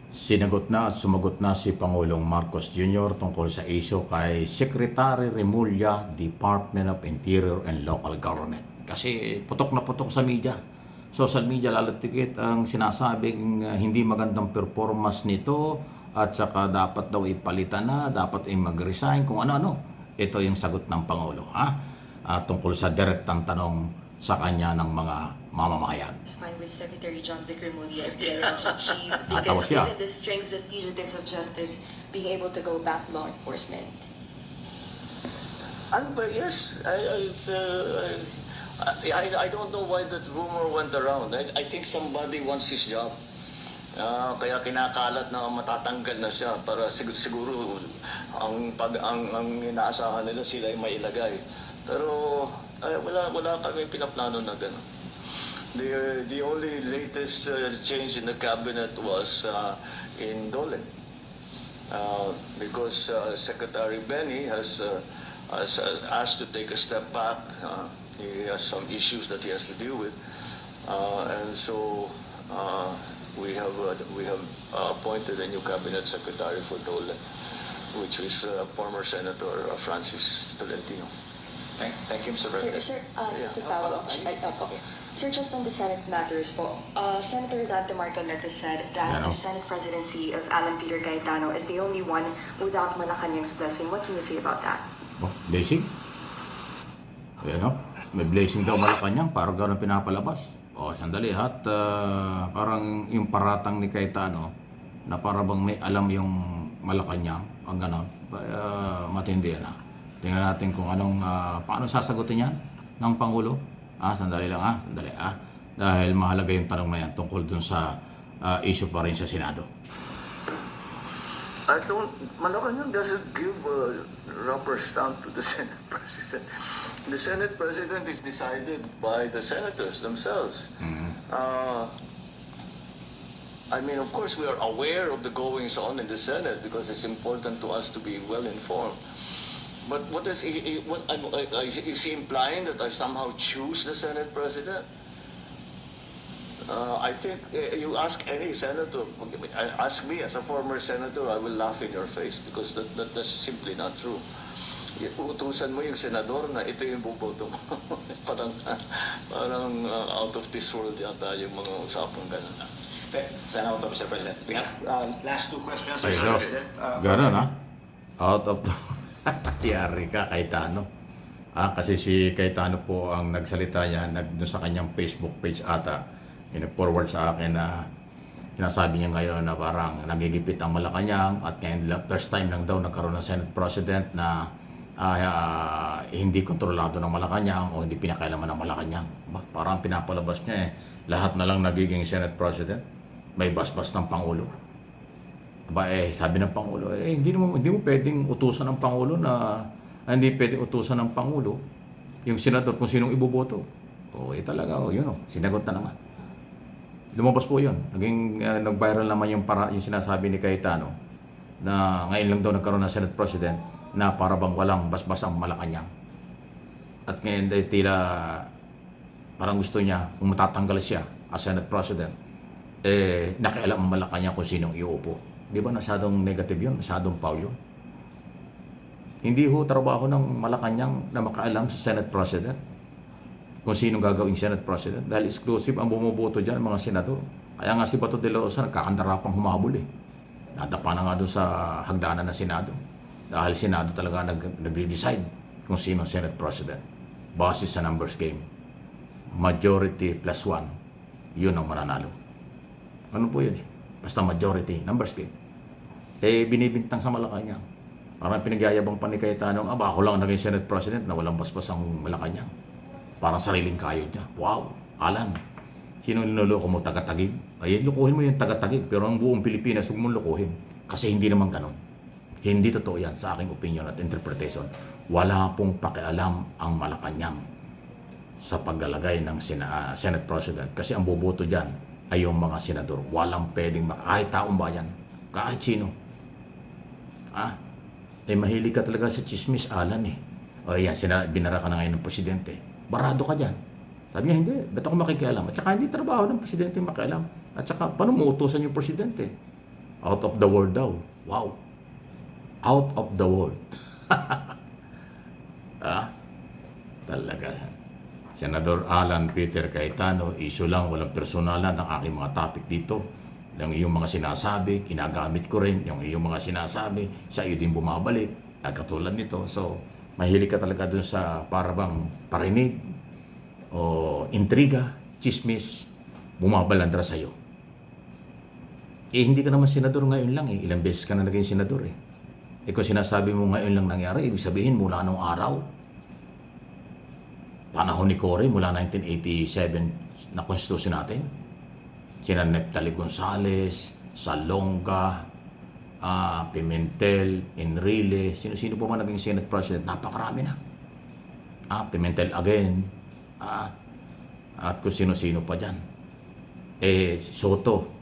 Sinagot na at sumagot na si Pangulong Marcos Jr. tungkol sa isyu kay Secretary Remulla, Department of Interior and Local Government. Kasi putok na putok sa media. Social media lalatikit ang sinasabing hindi magandang performance nito at saka dapat daw ipalitan na, dapat ay mag-resign, kung ano-ano. Ito yung sagot ng Pangulo, tungkol sa direktang tanong sa kanya ng mga mamamayan. Fine with Secretary John Vic Remulla as the LNG chief, Natawa because siya. given the strengths of fugitives of justice being able to go past law enforcement. But yes, I don't know why that rumor went around. I think somebody wants his job. Kaya kinakalat na matatanggal na siya para siguro ang inaasahan nila sila ay mailagay. Pero wala kami pinaplano na gano'n. The only latest change in the cabinet was in Dole. Because Secretary Benny has asked to take a step back. He has some issues that he has to deal with. And so we have appointed a new cabinet secretary for Dole, which is former Senator Francis Tolentino. Thank you, Mr. Sir, President. just to follow up, Sir, just on the Senate matters po, Senator Dante Marcoleta said that the Senate presidency of Alan Peter Cayetano is the only one without Malacanang's blessing. What can you say about that? Oh, blessing? May blessing daw Malacanang, parang gano'n pinapalabas. Sandali at parang yung paratang ni Cayetano na para bang may alam yung Malacanang, ang gano'n, matindi na. Tingnan natin kung anong, paano sasagutin yan ng Pangulo. Sandali lang sandali Dahil mahalaga yung tanong na yan tungkol dun sa issue pa rin sa Senado. Malacanang doesn't give a rubber stamp to the Senate President. The Senate President is decided by the senators themselves. I mean, of course, we are aware of the goings on in the Senate because it's important to us to be well informed. But what is he implying that I somehow choose the Senate President? I think you ask any senator, ask me as a former senator, I will laugh in your face because that's simply not true. Utusan mo yung senador na ito yung buboto mo. parang out of this world yata yung mga usapang gano'n. Senator, Mr. President. We have last two questions, Ay, Mr. President. Gano'n Out of the... Yari ka, Cayetano. Kasi si Cayetano po ang nagsalita niya sa kanyang Facebook page ata. Forward sa akin na sinasabi niya ngayon na parang nagigipit ang Malacanang at ngayon first time lang daw nagkaroon ng Senate President na hindi kontrolado ng Malacanang o hindi pinakailaman ng Malacanang. Parang pinapalabas niya lahat na lang nagiging Senate President. May basbas ng Pangulo. Sabi ng Pangulo, hindi mo pwedeng utusan ng Pangulo hindi pwedeng utusan ng Pangulo yung senador kung sinong iboboto. Talaga, sinagot na naman. Lumabas po yun. Nag-viral naman yung sinasabi ni Cayetano na ngayon lang daw nagkaroon ng Senate President na para bang walang basbas ang Malacanang. At ngayon tila parang gusto niya kung matatanggal siya as Senate President, nakialam ang Malacanang kung sinong iuupo. Di ba masyadong negative yun? Masyadong foul yun? Hindi trabaho ng Malacanang na makaalam sa Senate President kung sino gagawing Senate President dahil exclusive ang bumuboto dyan mga senador. Kaya nga si Bato de la Rosa nagkakandarapang humabol Nadapa na nga doon sa hagdanan ng Senado dahil Senado talaga nag-decide kung sino Senate President base sa numbers game. Majority plus one, yun ang mananalo. Ano po yun Basta majority, numbers game. Binibintang sa Malacanang. Parang pinagyayabang pa ni Cayetano, ako lang naging Senate President na walang basbas ang Malacanang. Parang sariling kayod niya. Wow, Alan. Sino niloloko mo? Taga-Tagig? Lukuhin mo yung Taga-Tagig. Pero ang buong Pilipinas, huwag mong lukuhin. Kasi hindi naman ganun. Hindi totoo yan sa aking opinion at interpretation. Wala pong pakialam ang Malacanang sa paglalagay ng Senate President. Kasi ang boboto dyan ay yung mga senador. Walang pwedeng kahit taong bayan. Kahit sino. Mahilig ka talaga sa chismis, Alan binara ka na ngayon ng presidente. Barado ka dyan. Sabi niya, hindi. Ba't ako makikialam? At saka hindi trabaho ng presidente makialam. At saka, paano mo utusan yung presidente? Out of the world daw. Wow. Out of the world. Talaga. Senador Alan Peter Cayetano, issue lang, walang personalan ang aking mga topic dito. Yung iyong mga sinasabi, ginagamit ko rin. Yung iyong mga sinasabi, sa iyo din bumabalik. At katulad nito. So, mahilig ka talaga dun sa parabang parinig o intriga, chismis, bumabalandra sa iyo. Hindi ka naman senador ngayon lang eh. Ilang beses ka na naging senador eh. Kung sinasabi mo ngayon lang nangyari, ibig sabihin mula nung araw. Panahon ni Cory mula 1987 na konstitusyon natin. Sina Neptali Gonzales, Salonga, Pimentel, Enrile, sino-sino pa man naging Senate President, napakarami na. Pimentel again, at kung sino-sino pa dyan. Soto,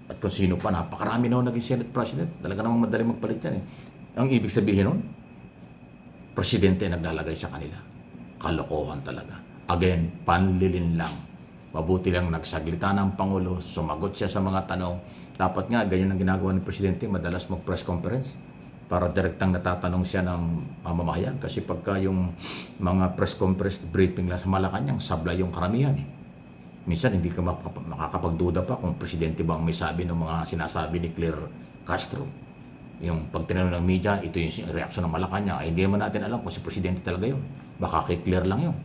at kung sino pa, napakarami na naging Senate President. Talaga namang madali magpalit yan eh. Ang ibig sabihin nun, presidente naglalagay sa kanila. Kalokohan talaga. Again, panlilin lang. Mabuti lang nagsaglita ng Pangulo, sumagot siya sa mga tanong. Dapat nga, ganyan ang ginagawa ng Presidente, madalas mag-press conference para direktang natatanong siya ng mamamayan. Kasi pagka yung mga press conference briefing lang sa Malacanang, sablay yung karamihan eh. Minsan hindi ka makakapagduda pa kung Presidente ba ang may sabi ng mga sinasabi ni Claire Castro. Yung pag tinanong ng media, ito yung reaksyon ng Malacanang. Ay, hindi naman natin alam kung si Presidente talaga yun. Baka kay Claire lang yun.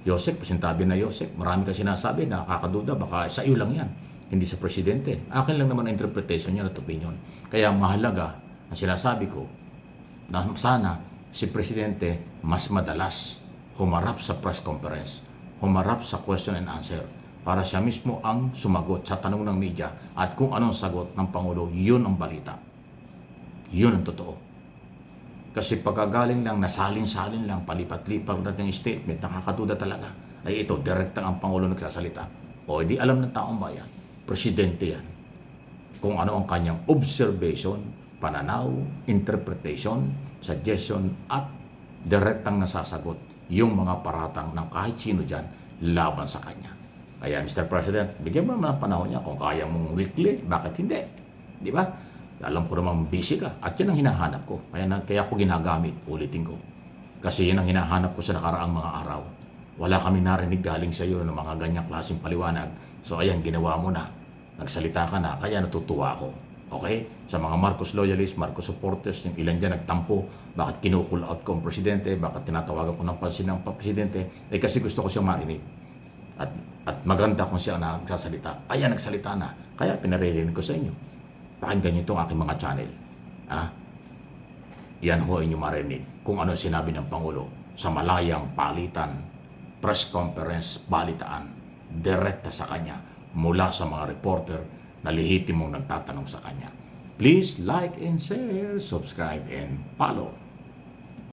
Joseph, pasintabi na Joseph, marami ka sinasabi na nakakaduda, baka sa iyo lang yan, hindi sa Presidente. Akin lang naman ang interpretation niya at opinion. Kaya mahalaga, ang sinasabi ko, na sana si Presidente mas madalas humarap sa press conference, humarap sa question and answer, para siya mismo ang sumagot sa tanong ng media at kung anong sagot ng Pangulo, yun ang balita. Yun ang totoo. Kasi pagkagaling lang, nasalin-salin lang, palipat-lipat natin yung statement, nakakaduda talaga. Ay ito, direktang ang Pangulo nagsasalita. O di alam ng taong bayan, Presidente yan. Kung ano ang kanyang observation, pananaw, interpretation, suggestion, at direktang nasasagot yung mga paratang ng kahit sino dyan laban sa kanya. Kaya Mr. President, bigyan mo naman ang panahon niya. Kung kaya mong weekly, bakit hindi? Di ba? Alam ko naman busy ka. At yan ang hinahanap ko. Kaya ako ginagamit, ulitin ko. Kasi yan ang hinahanap ko sa nakaraang mga araw. Wala kami narinig galing sa iyo ng mga ganyang klaseng paliwanag. So ayan, ginawa mo na. Nagsalita ka na, kaya natutuwa ako. Okay? Sa mga Marcos loyalists, Marcos supporters, yung ilan dyan nagtampo, bakit kinukul out ko ang Presidente, bakit tinatawagan ko ng pansin ng Presidente, kasi gusto ko siyang marinig. At maganda kung siya nagsasalita. Ayan, nagsalita na. Kaya pinaririnig ko sa inyo. Pakinggan niyo itong aking mga channel. Yan ho inyo marinig kung ano sinabi ng Pangulo sa malayang palitan, press conference, balitaan, direkta sa kanya mula sa mga reporter na lehitimong nagtatanong sa kanya. Please like and share, subscribe and follow.